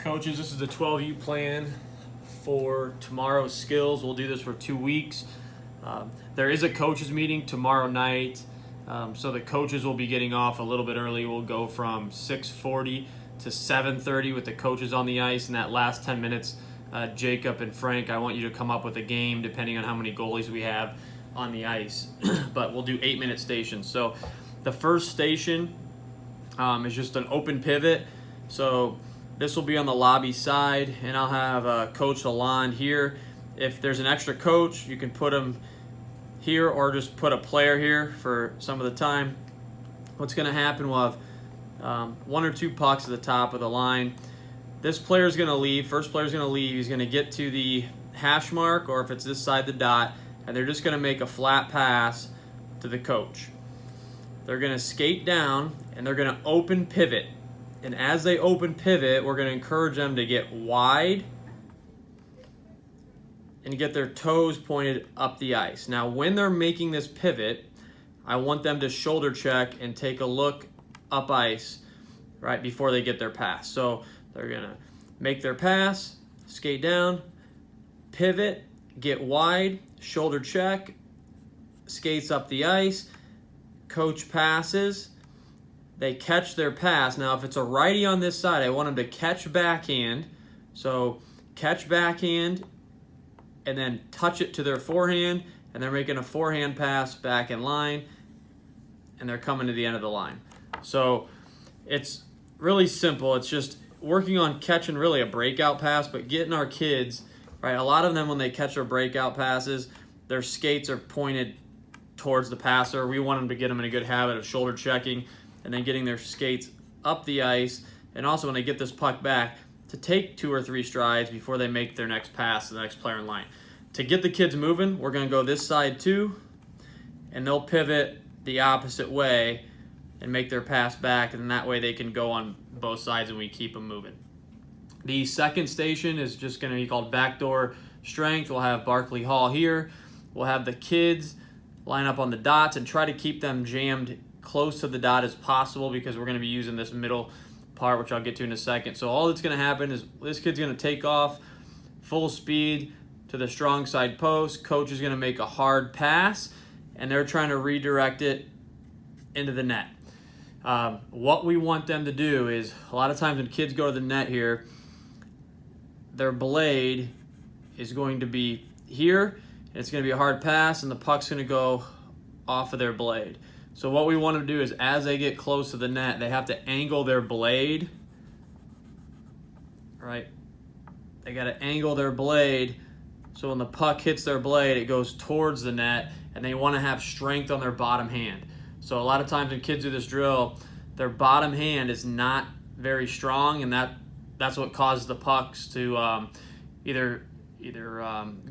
Coaches, this is the 12U plan for tomorrow's skills. We'll do this for 2 weeks. There is a coaches meeting tomorrow night, so the coaches will be getting off a little bit early. We'll go from 6:40 to 7:30 with the coaches on the ice. In that last 10 minutes, Jacob and Frank, I want you to come up with a game depending on how many goalies we have on the ice. But we'll do 8-minute stations. So the first station is just an open pivot. So this will be on the lobby side, and I'll have Coach Lalonde here. If there's an extra coach, you can put him here or just put a player here for some of the time. What's going to happen, we'll have 1 or 2 pucks at the top of the line. This player's going to leave. First player's going to leave. He's going to get to the hash mark, or if it's this side the dot, and they're just going to make a flat pass to the coach. They're going to skate down, and they're going to open pivot. And as they open pivot, we're going to encourage them to get wide and get their toes pointed up the ice. Now, when they're making this pivot, I want them to shoulder check and take a look up ice right before they get their pass. So they're going to make their pass, skate down, pivot, get wide, shoulder check, skates up the ice, coach passes. They catch their pass. Now, if it's a righty on this side, I want them to catch backhand. So catch backhand and then touch it to their forehand, and they're making a forehand pass back in line, and they're coming to the end of the line. So it's really simple. It's just working on catching really a breakout pass, but getting our kids, right, a lot of them when they catch their breakout passes, their skates are pointed towards the passer. We want them to get them in a good habit of shoulder checking and then getting their skates up the ice, and also when they get this puck back, to take 2 or 3 strides before they make their next pass to the next player in line. To get the kids moving, we're going to go this side too, and they'll pivot the opposite way and make their pass back, and that way they can go on both sides and we keep them moving. The second station is just going to be called backdoor strength. We'll have Barkley Hall here. We'll have the kids line up on the dots and try to keep them jammed close to the dot as possible, because we're going to be using this middle part, which I'll get to in a second. So all that's going to happen is this kid's going to take off full speed to the strong side post. Coach is going to make a hard pass, and they're trying to redirect it into the net. What we want them to do is, a lot of times when kids go to the net here, their blade is going to be here, and it's going to be a hard pass, and the puck's going to go off of their blade. So what we want to do is, as they get close to the net, they have to angle their blade, right? They got to angle their blade so when the puck hits their blade, it goes towards the net, and they want to have strength on their bottom hand. So a lot of times when kids do this drill, their bottom hand is not very strong, and that's what causes the pucks to either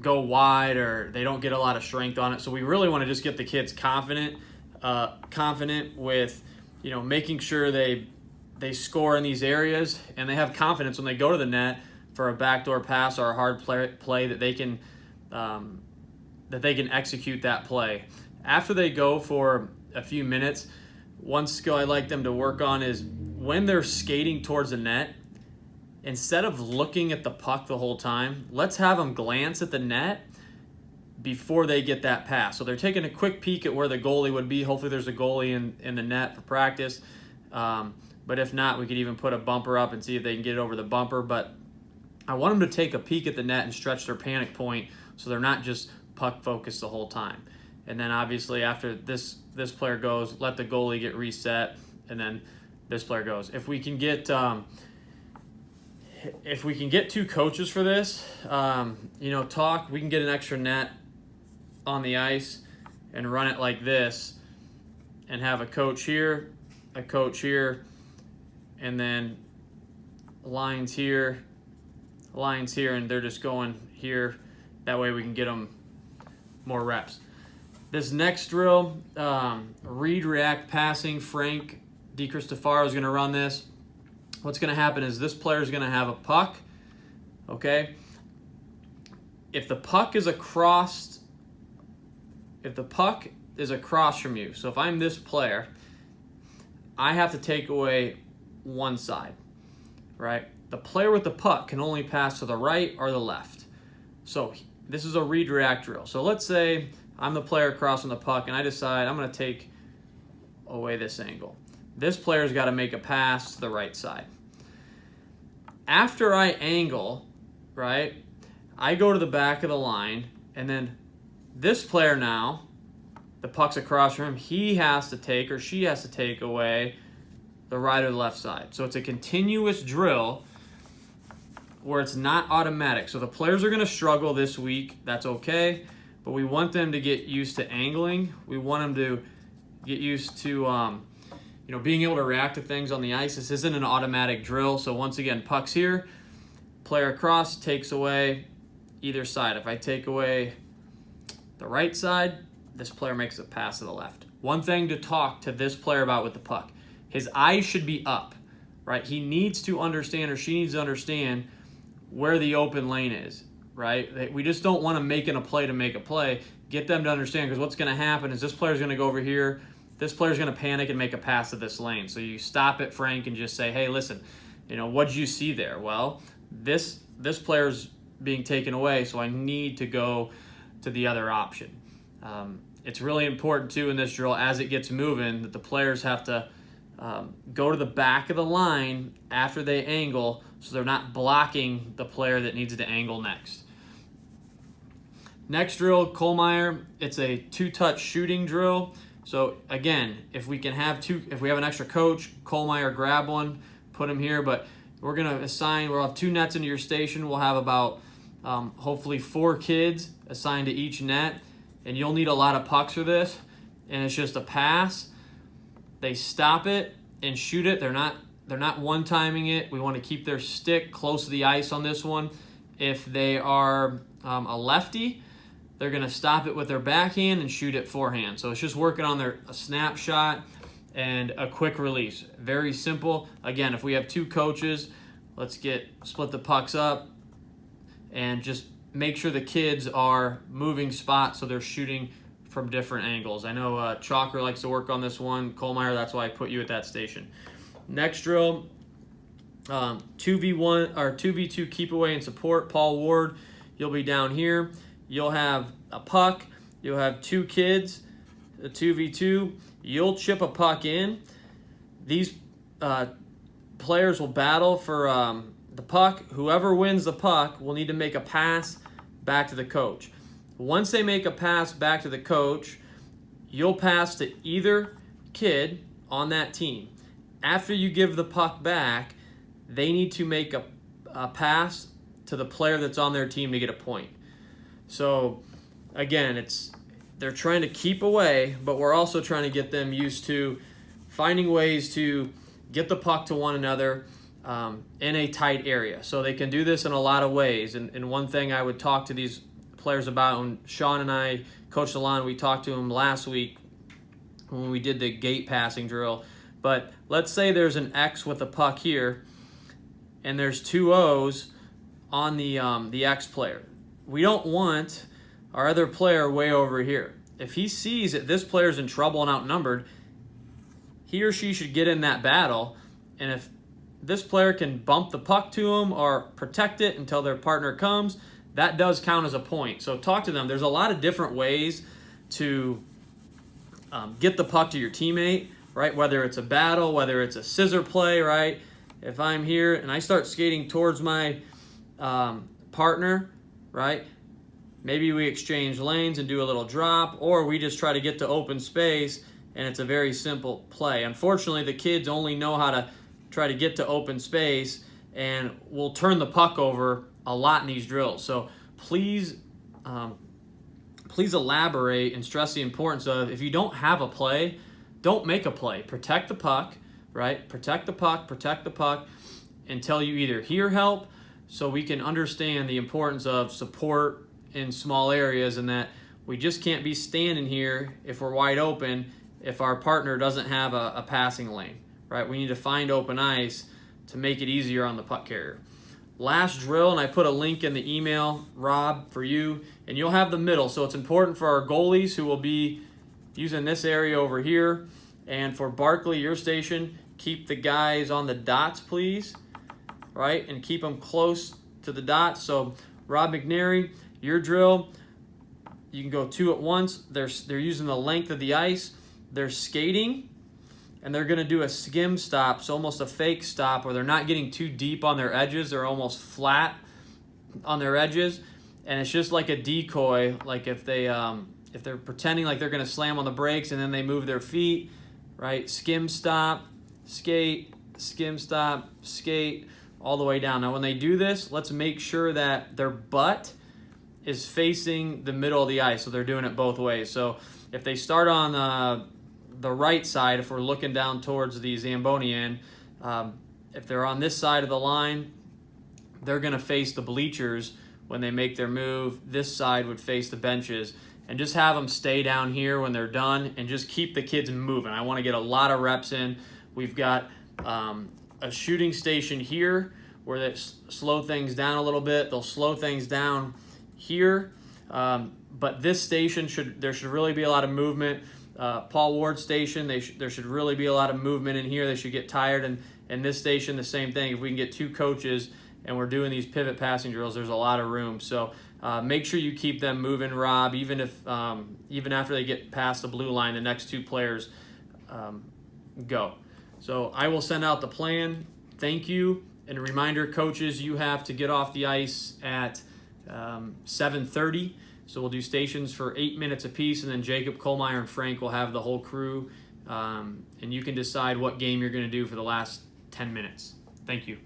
go wide, or they don't get a lot of strength on it. So we really want to just get the kids confident with, making sure they score in these areas, and they have confidence when they go to the net for a backdoor pass or a hard play that they can execute that play. After they go for a few minutes, one skill I like them to work on is when they're skating towards the net, instead of looking at the puck the whole time, let's have them glance at the net before they get that pass. So they're taking a quick peek at where the goalie would be. Hopefully there's a goalie in the net for practice. But if not, we could even put a bumper up and see if they can get it over the bumper. But I want them to take a peek at the net and stretch their panic point so they're not just puck focused the whole time. And then obviously after this player goes, let the goalie get reset, and then this player goes. If we can get 2 coaches for this, we can get an extra net on the ice and run it like this, and have a coach here, and then lines here, and they're just going here. That way we can get them more reps. This next drill, read, react, passing. Frank DiCristofaro is going to run this. What's going to happen is this player is going to have a puck, okay? If the puck is across from you, so if I'm this player, I have to take away one side, right? the player with the puck can only pass to the right or the left. So this is a read-react drill. So let's say I'm the player crossing the puck and I decide I'm going to take away this angle. This player's got to make a pass to the right side. After I angle, right, I go to the back of the line, and then this player now, the puck's across from him, he has to take, or she has to take away the right or the left side. So it's a continuous drill where it's not automatic. So the players are going to struggle this week. That's okay, but we want them to get used to angling. We want them to get used to being able to react to things on the ice. This isn't an automatic drill. So once again, puck's here, player across, takes away either side. If I take away the right side, this player makes a pass to the left. One thing to talk to this player about with the puck, his eyes should be up, right? He needs to understand, or she needs to understand, where the open lane is, right? We just don't want to make a play to make a play. Get them to understand, because what's going to happen is this player's going to go over here, this player's going to panic and make a pass to this lane. So you stop it, Frank, and just say, hey, listen, what did you see there? Well, this player's being taken away, so I need to go to the other option. It's really important, too, in this drill, as it gets moving, that the players have to go to the back of the line after they angle, so they're not blocking the player that needs to angle next. Next drill, Kohlmeyer, it's a two-touch shooting drill. So again, if we have an extra coach, Kohlmeyer, grab one, put him here. But we'll have 2 nets into your station. We'll have about hopefully 4 kids assigned to each net, and you'll need a lot of pucks for this. And it's just a pass. They stop it and shoot it. They're not one-timing it. We want to keep their stick close to the ice on this one. If they are a lefty, they're going to stop it with their backhand and shoot it forehand. So it's just working on a snapshot and a quick release. Very simple. Again, if we have 2 coaches, let's split the pucks up and just make sure the kids are moving spots so they're shooting from different angles. I know Chalker likes to work on this one. Kohlmeyer, that's why I put you at that station. Next drill, 2v1 or 2v2 keep away and support. Paul Ward, you'll be down here. You'll have a puck. You'll have 2 kids, a 2v2. You'll chip a puck in. These players will battle for the puck. Whoever wins the puck will need to make a pass back to the coach. Once they make a pass back to the coach, you'll pass to either kid on that team. After you give the puck back, they need to make a pass to the player that's on their team to get a point. So, again, they're trying to keep away, but we're also trying to get them used to finding ways to get the puck to one another in a tight area. So they can do this in a lot of ways. And one thing I would talk to these players about, when Sean and I, Coach Salon, we talked to him last week when we did the gate passing drill. But let's say there's an X with a puck here, and there's 2 O's on the X player. We don't want our other player way over here. If he sees that this player's in trouble and outnumbered, he or she should get in that battle. And if this player can bump the puck to him or protect it until their partner comes, that does count as a point. So talk to them. There's a lot of different ways to get the puck to your teammate, right? Whether it's a battle, whether it's a scissor play, right? If I'm here and I start skating towards my partner, right? Maybe we exchange lanes and do a little drop, or we just try to get to open space, and it's a very simple play. Unfortunately, the kids only know how to try to get to open space, and we'll turn the puck over a lot in these drills. So please elaborate and stress the importance of, if you don't have a play, don't make a play. Protect the puck, right? Protect the puck until you either hear help, so we can understand the importance of support in small areas, and that we just can't be standing here if we're wide open if our partner doesn't have a passing lane, right? We need to find open ice to make it easier on the puck carrier. Last drill, and I put a link in the email, Rob, for you, and you'll have the middle. So it's important for our goalies, who will be using this area over here. And for Barkley, your station, keep the guys on the dots, please. right, and keep them close to the dot. So Rob McNary, your drill, you can go 2 at once. They're using the length of the ice. They're skating, and they're going to do a skim stop, so almost a fake stop where they're not getting too deep on their edges. They're almost flat on their edges, and it's just like a decoy. Like if they're pretending like they're going to slam on the brakes and then they move their feet, right? Skim stop, skate, skim stop, skate, all the way down. Now when they do this, let's make sure that their butt is facing the middle of the ice, so they're doing it both ways. So if they start on the right side, if we're looking down towards the Zamboni end, if they're on this side of the line, they're going to face the bleachers when they make their move. This side would face the benches, and just have them stay down here when they're done and just keep the kids moving. I want to get a lot of reps in. We've got a shooting station here where they slow things down a little bit. They'll slow things down here, but this station there should really be a lot of movement. Paul Ward station, there should really be a lot of movement in here. They should get tired, and this station the same thing. If we can get 2 coaches and we're doing these pivot passing drills, there's a lot of room. So make sure you keep them moving, Rob. Even after they get past the blue line, the next 2 players go. So I will send out the plan. Thank you. And a reminder, coaches, you have to get off the ice at 7:30. So we'll do stations for 8 minutes apiece, and then Jacob Kohlmeyer and Frank will have the whole crew. And you can decide what game you're going to do for the last 10 minutes. Thank you.